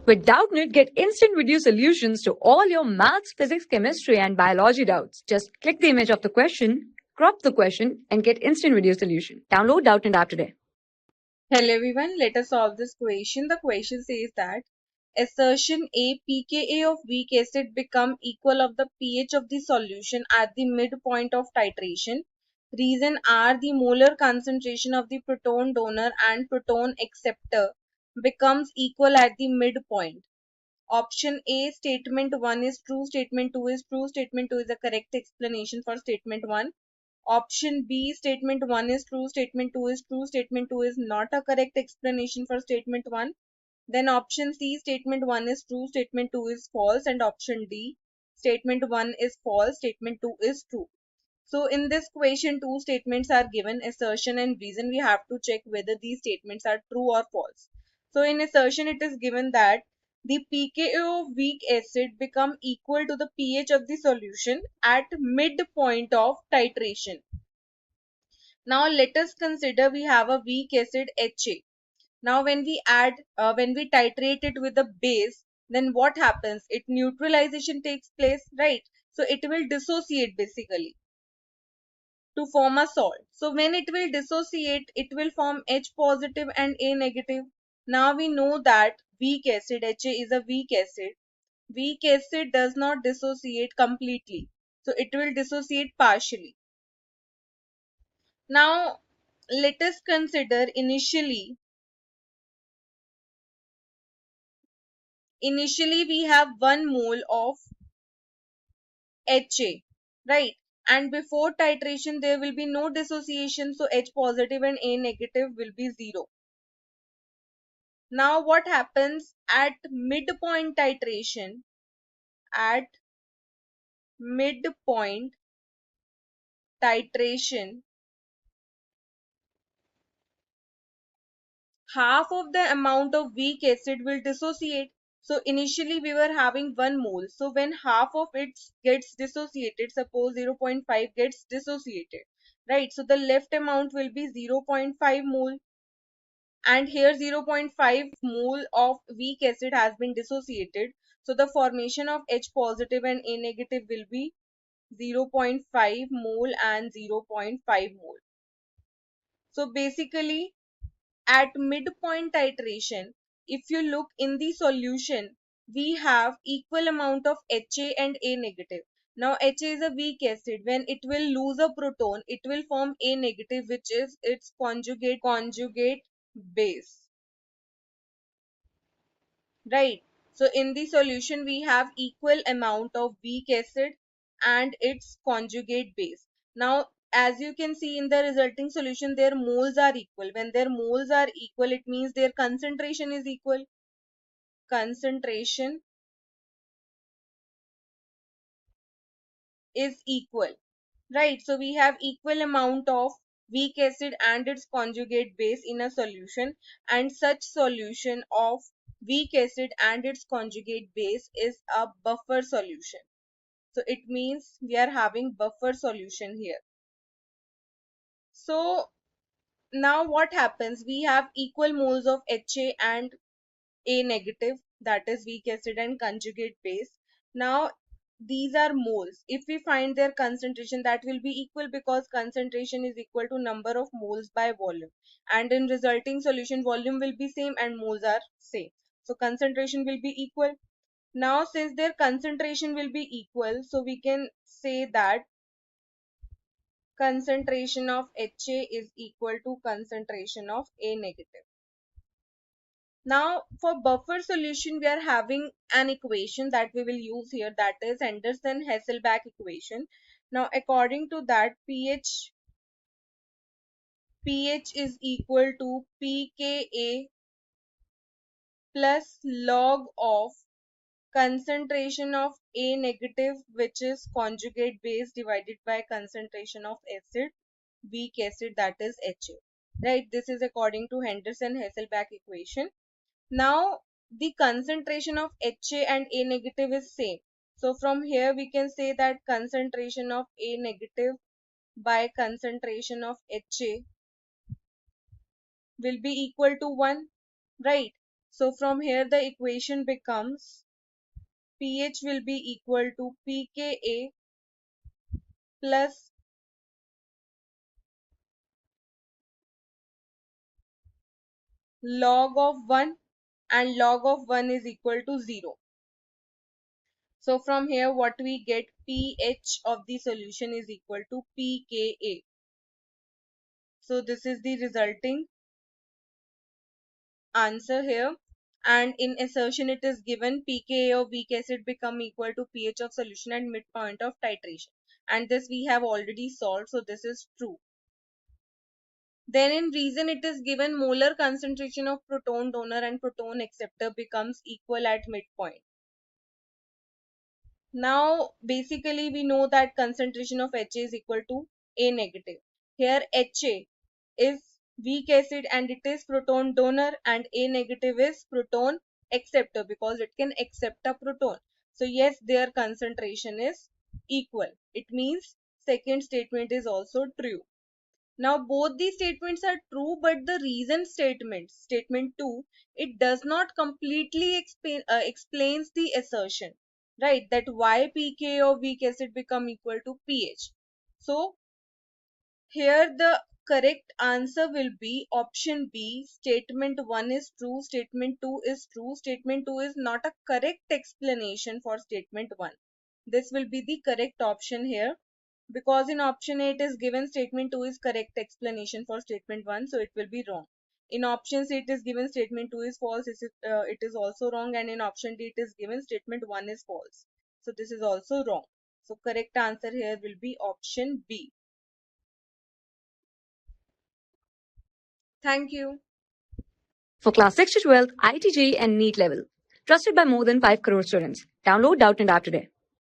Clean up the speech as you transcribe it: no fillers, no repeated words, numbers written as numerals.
With Doubtnut, get instant video solutions to all your maths, physics, chemistry, and biology doubts. Just click the image of the question, crop the question, and get instant video solution. Download Doubtnut app today. Hello everyone, let us solve this question. The question says that assertion A pKa of weak acid become equal of the pH of the solution at the midpoint of titration. Reason are the molar concentration of the proton donor and proton acceptor becomes equal at the midpoint. Option A, statement 1 is true, statement 2 is true, statement 2 is the correct explanation for statement 1. Option B, statement 1 is true, statement 2 is true, statement 2 is not a correct explanation for statement 1. Then option C, statement 1 is true, statement 2 is false, and option D, statement 1 is false, statement 2 is true. So in this question, two statements are given, assertion and reason. We have to check whether these statements are true or false. So in assertion, it is given that the pKa of weak acid become equal to the pH of the solution at midpoint of titration. Now let us consider we have a weak acid Ha. Now when we titrate it with a base, then what happens? It neutralization takes place, right? So it will dissociate basically to form a salt. So when it will dissociate, it will form H positive and A negative. Now we know that weak acid, Ha is a weak acid. Weak acid does not dissociate completely. So it will dissociate partially. Now let us consider initially we have 1 mole of Ha, right? And before titration there will be no dissociation, so H positive and A negative will be 0. Now what happens at midpoint titration? At midpoint titration, half of the amount of weak acid will dissociate. So initially we were having 1 mole. So when half of it gets dissociated, suppose 0.5 gets dissociated, right? So the left amount will be 0.5 mole. And here 0.5 mole of weak acid has been dissociated. So the formation of H positive and A negative will be 0.5 mole and 0.5 mole. So basically at midpoint titration, if you look in the solution, we have equal amount of Ha and A negative. Now Ha is a weak acid. When it will lose a proton, it will form A negative, which is its conjugate base, right? So in the solution we have equal amount of weak acid and its conjugate base. Now as you can see in the resulting solution, their moles are equal. When their moles are equal, it means their concentration is equal. Concentration is equal, right? So we have equal amount of weak acid and its conjugate base in a solution, and such solution of weak acid and its conjugate base is a buffer solution. So it means we are having buffer solution here. So now what happens? We have equal moles of Ha and A negative, that is weak acid and conjugate base. Now these are moles. If we find their concentration, that will be equal because concentration is equal to number of moles by volume, and in resulting solution volume will be same and moles are same. So concentration will be equal. Now since their concentration will be equal, so we can say that concentration of Ha is equal to concentration of A negative. Now for buffer solution, we are having an equation that we will use here, that is Henderson-Hasselbalch equation. Now according to that, pH is equal to pKa plus log of concentration of A negative, which is conjugate base, divided by concentration of acid, weak acid, that is Ha. Right, this is according to Henderson-Hasselbalch equation. Now the concentration of Ha and A negative is same. So from here we can say that concentration of A negative by concentration of Ha will be equal to 1, right? So from here the equation becomes pH will be equal to pKa plus log of 1, and log of 1 is equal to 0. So from here what we get, pH of the solution is equal to pKa. So this is the resulting answer here. And in assertion it is given pKa of weak acid become equal to pH of solution at midpoint of titration. And this we have already solved, so this is true. Then in reason it is given molar concentration of proton donor and proton acceptor becomes equal at midpoint. Now basically we know that concentration of Ha is equal to A negative. Here Ha is weak acid and it is proton donor, and A negative is proton acceptor because it can accept a proton. So yes, their concentration is equal. It means second statement is also true. Now both these statements are true, but the reason statement, statement 2, it does not completely explains the assertion, right? That why pK of weak acid become equal to pH. So here the correct answer will be option B. Statement 1 is true, statement 2 is true. Statement 2 is not a correct explanation for statement 1. This will be the correct option here, because in option A it is given statement 2 is correct explanation for statement 1, so it will be wrong. In option C it is given statement 2 is false, it is also wrong, and in option D it is given statement 1 is false. So this is also wrong. So correct answer here will be option B. Thank you. For class 6 to 12, IIT JEE and NEET level. Trusted by more than 5 crore students. Download Doubtnut app today.